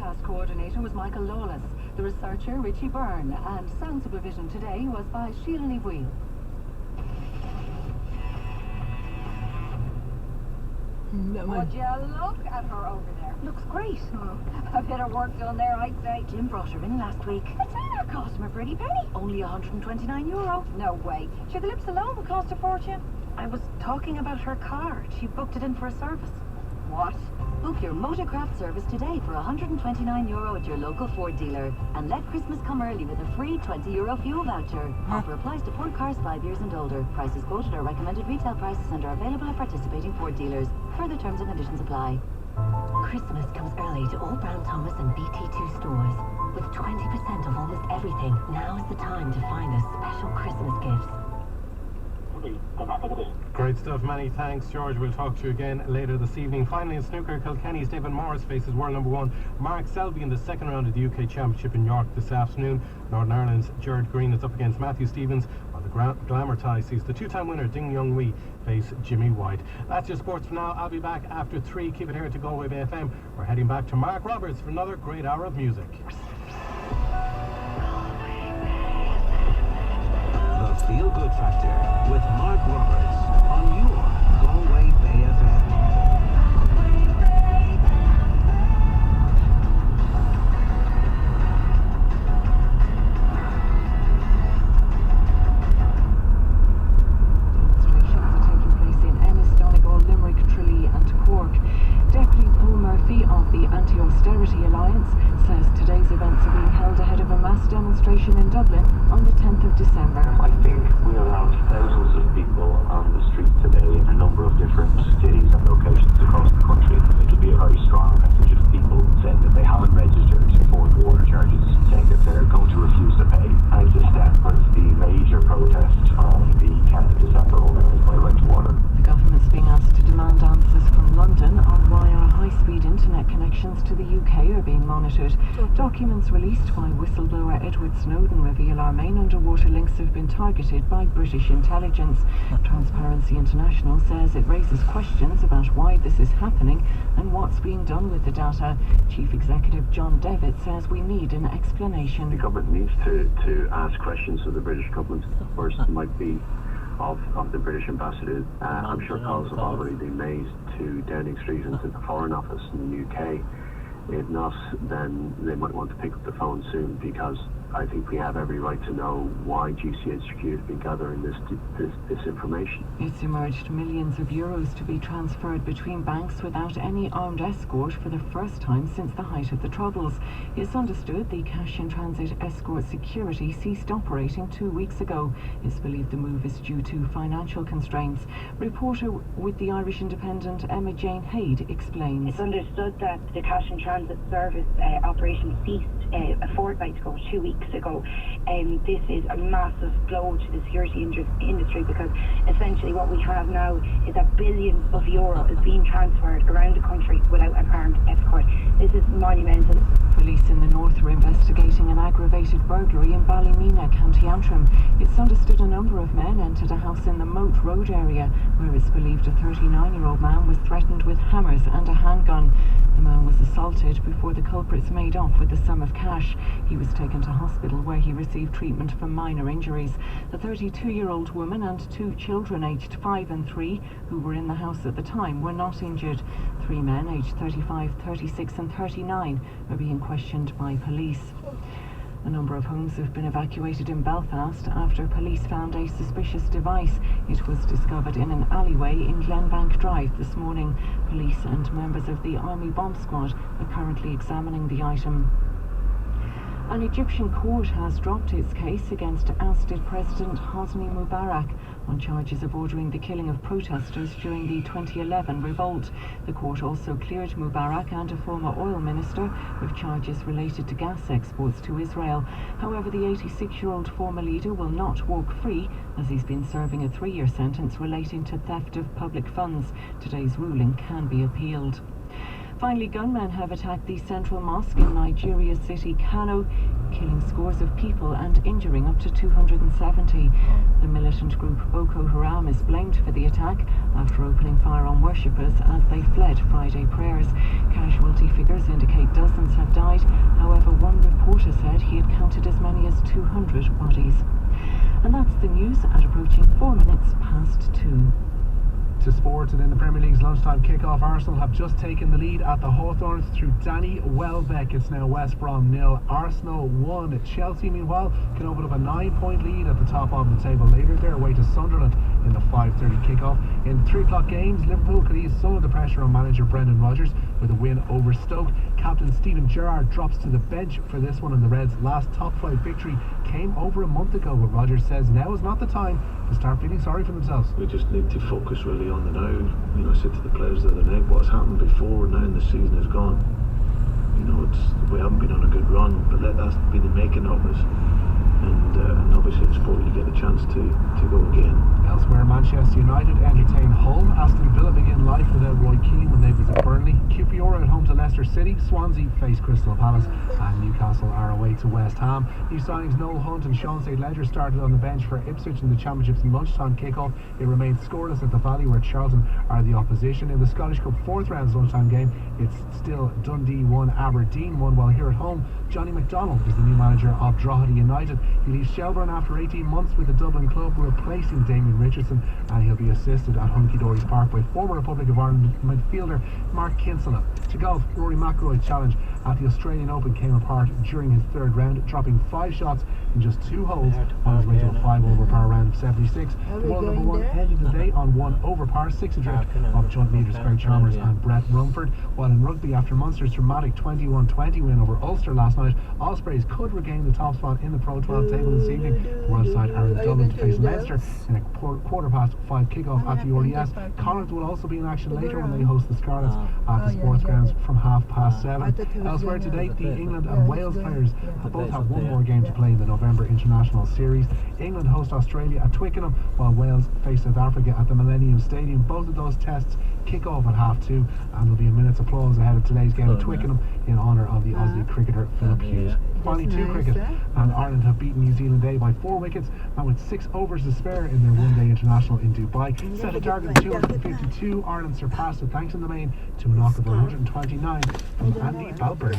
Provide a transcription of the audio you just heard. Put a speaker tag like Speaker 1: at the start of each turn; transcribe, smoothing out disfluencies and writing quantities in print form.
Speaker 1: broadcast coordinator was Michael Lawless. The researcher, Richie Byrne. And sound supervision today was by Sheila Wheel.
Speaker 2: Would you look at her over there?
Speaker 1: Looks great.
Speaker 2: A bit of work done there, I'd say.
Speaker 1: Jim brought her in last week.
Speaker 2: I'd say that cost him a pretty penny.
Speaker 1: Only €129.
Speaker 2: No way. Sure, the lips alone would cost a fortune.
Speaker 1: I was talking about her car. She booked it in for a service.
Speaker 2: What?
Speaker 1: Book your Motorcraft service today for €129 at your local Ford dealer. And let Christmas come early with a free €20 fuel voucher. Offer applies to Ford cars 5 years and older. Prices quoted are recommended retail prices and are available at participating Ford dealers. Further terms and conditions apply.
Speaker 3: Christmas comes early to all Brown Thomas and BT2 stores. With 20% off almost everything, now is the time to find those special Christmas gifts.
Speaker 4: Great stuff, many thanks, George. We'll talk to you again later this evening. Finally, in snooker, Kilkenny's David Morris faces world number 1 Mark Selby in the second round of the UK Championship in York this afternoon. Northern Ireland's Gerard Green is up against Matthew Stevens, while the Glamour tie sees the two-time winner Ding Young Wee face Jimmy White. That's your sports for now. I'll be back after 3. Keep it here to Galway Bay FM. We're heading back to Mark Roberts for another great hour of music.
Speaker 5: The Feel Good Factor with Mark Roberts on your Galway Bay FM.
Speaker 1: Demonstrations are taking place in Ennis, Donegal, Limerick, Tralee and Cork. Deputy Paul Murphy of the Anti-Austerity Alliance says today's events are being held ahead of a mass demonstration in Dublin on the 10th of December.
Speaker 6: I think we will have thousands of people on the street today in a number of different cities and locations across the country. It'll be a very strong message of people saying that they haven't registered for the water charges, saying that they're going to refuse to pay. And it's a step with the major protest on the 10th of December organised by Right to Water.
Speaker 1: The government's being asked to demand answers from London on why our high-speed internet connections to the UK are being monitored. Documents released by whistleblower Edward Snowden reveal our main underwater links have been targeted by British intelligence. Transparency International says it raises questions about why this is happening and what's being done with the data. Chief Executive John Devitt says we need an explanation.
Speaker 6: The government needs to ask questions of the British government. First might be of the British ambassador. I'm sure calls have already been made to Downing Street and to the Foreign Office in the UK. If not, then they might want to pick up the phone soon, because I think we have every right to know why GCHQ has been gathering this information.
Speaker 1: It's emerged millions of euros to be transferred between banks without any armed escort for the first time since the height of the Troubles. It's understood the cash-in-transit escort security ceased operating 2 weeks ago. It's believed the move is due to financial constraints. Reporter with the Irish Independent Emma Jane Haid explains.
Speaker 7: It's understood that the cash-in-transit service operation ceased a fortnight ago, 2 weeks ago. This is a massive blow to the security industry, because essentially what we have now is that billions of euro is being transferred around the country without an armed escort. This is monumental.
Speaker 1: Police in the north are investigating an aggravated burglary in Ballymena, County Antrim. It's understood a number of men entered a house in the Moat Road area, where it's believed a 39-year-old man was threatened with hammers and a handgun. The man was assaulted before the culprits made off with a sum of cash. He was taken to hospital, where he received treatment for minor injuries. A 32-year-old woman and 2 children aged 5 and 3 who were in the house at the time were not injured. 3 men aged 35, 36 and 39 are being questioned by police. A number of homes have been evacuated in Belfast after police found a suspicious device. It was discovered in an alleyway in Glenbank Drive this morning. Police and members of the Army Bomb Squad are currently examining the item. An Egyptian court has dropped its case against ousted President Hosni Mubarak on charges of ordering the killing of protesters during the 2011 revolt. The court also cleared Mubarak and a former oil minister of charges related to gas exports to Israel. However, the 86-year-old former leader will not walk free, as he's been serving a 3-year sentence relating to theft of public funds. Today's ruling can be appealed. Finally, gunmen have attacked the central mosque in Nigeria's city Kano, killing scores of people and injuring up to 270. The militant group Boko Haram is blamed for the attack after opening fire on worshippers as they fled Friday prayers. Casualty figures indicate dozens have died. However, one reporter said he had counted as many as 200 bodies. And that's the news at approaching 4 minutes past 2.
Speaker 8: To sport, and in the Premier League's lunchtime kick-off, Arsenal have just taken the lead at the Hawthorns through Danny Welbeck. It's now West Brom 0, Arsenal 1. Chelsea, meanwhile, can open up a 9-point lead at the top of the table later. They're away to Sunderland in the 5:30 kick-off. In the 3 o'clock games, Liverpool could ease some of the pressure on manager Brendan Rodgers with a win over Stoke. Captain Steven Gerrard drops to the bench for this one, and the Reds' last top-flight victory came over a month ago, but Rodgers says now is not the time to start feeling sorry for themselves.
Speaker 9: We just need to focus really on the now. You know, I said to the players the other night, what's happened before now and the season is gone. You know, we haven't been on a good run, but let that be the making of us. And obviously in sport you get the chance to go again.
Speaker 8: Elsewhere, Manchester United entertain Hull. Aston Villa begin life without Roy Keane when they visit Burnley. QPR at home to Leicester City. Swansea face Crystal Palace, and Newcastle are away to West Ham. New signings Noel Hunt and Sean St. Ledger started on the bench for Ipswich in the Championship's lunchtime kick-off. It remains scoreless at the Valley, where Charlton are the opposition. In the Scottish Cup 4th round's lunchtime game, it's still Dundee 1, Aberdeen 1, while here at home, Johnny McDonald is the new manager of Drogheda United. He leaves Shelbourne after 18 months with the Dublin club, replacing Damien Richardson, and he'll be assisted at Hunky Dory's Park by former Republic of Ireland midfielder Mark Kinsella. To golf, Rory McIlroy's challenge at the Australian Open came apart during his 3rd round, dropping 5 shots in just 2 holes on his way to a 5-over par round of 76. The world number 1 ended the day on 1 over par, 6 adrift of joint leaders Craig Chalmers and Brett Rumford. While in rugby, after Munster's dramatic 21-20 win over Ulster last night, Ospreys could regain the top spot in the Pro 12 table this evening. The world side are in Dublin to face Leinster in a quarter-past-5 kick-off at the RDS. Connacht will also be in action later when they host the Scarlets at the sports grounds from 7:30. Elsewhere today, the England and Wales players both have one more game to play in the November International Series. England host Australia at Twickenham, while Wales face South Africa at the Millennium Stadium. Both of those tests kick off at 2:30, and there'll be a minute's applause ahead of today's game at Twickenham in honour of the Aussie cricketer Philip Hughes. Finally, to cricket, and Ireland have beaten New Zealand A by 4 wickets, and with 6 overs to spare in their one-day international in Dubai. Set a target of 252, Ireland surpassed it thanks in the main to a knock of 129 from Andy Balberry.